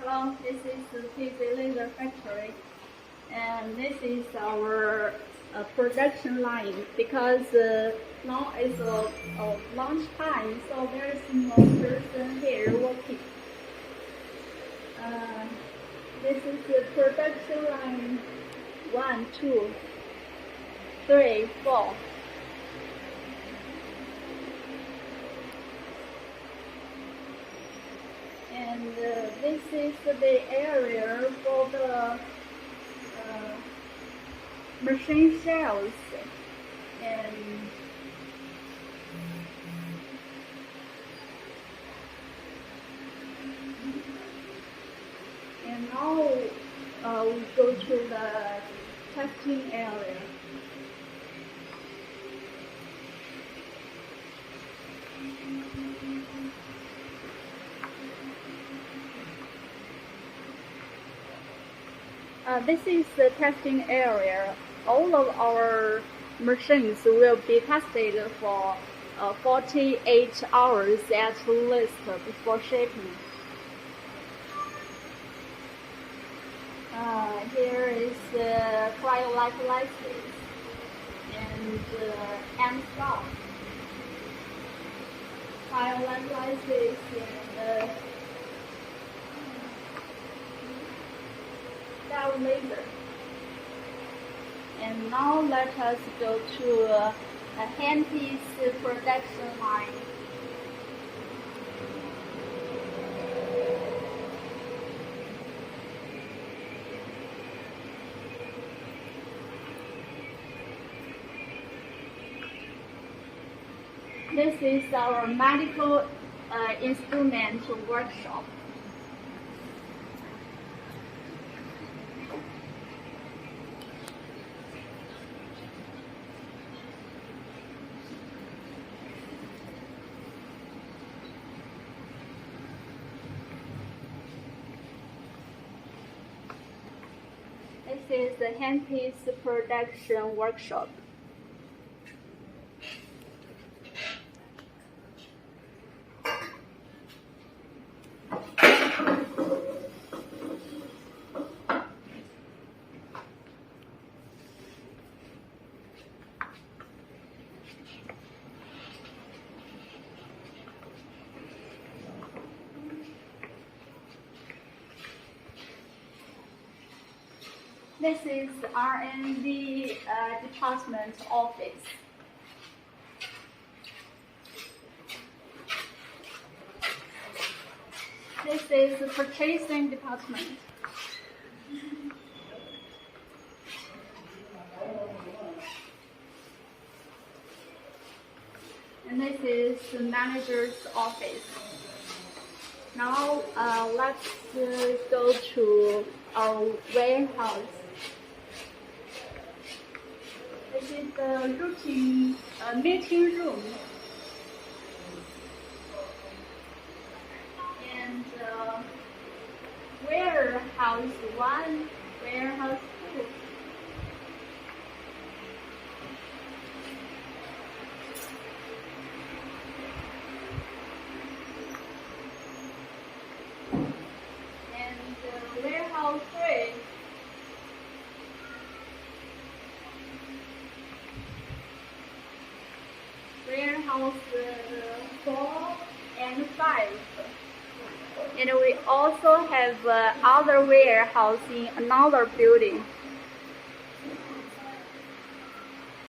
Hello, this is the Lipolaser factory, and this is our production line because now is a lunch time, so there is no person here working. This is the production line 1, 2, 3, 4. And this is the area for the machine shells, and now we go to the testing area. This is the testing area. All of our machines will be tested for 48 hours at least before shipping. Here is Cryolipolysis and EMSculpt. Cryolipolysis and Lipolaser. And now let us go to a handpiece production line. This is our medical instrument workshop. This is the handpiece production workshop. This is R&D department office. This is the purchasing department. And this is the manager's office. Now let's go to our warehouse. This is the routine meeting room. And warehouse 1, warehouse 2. And warehouse 3. Warehouse 4 and 5. And we also have other warehouse in another building.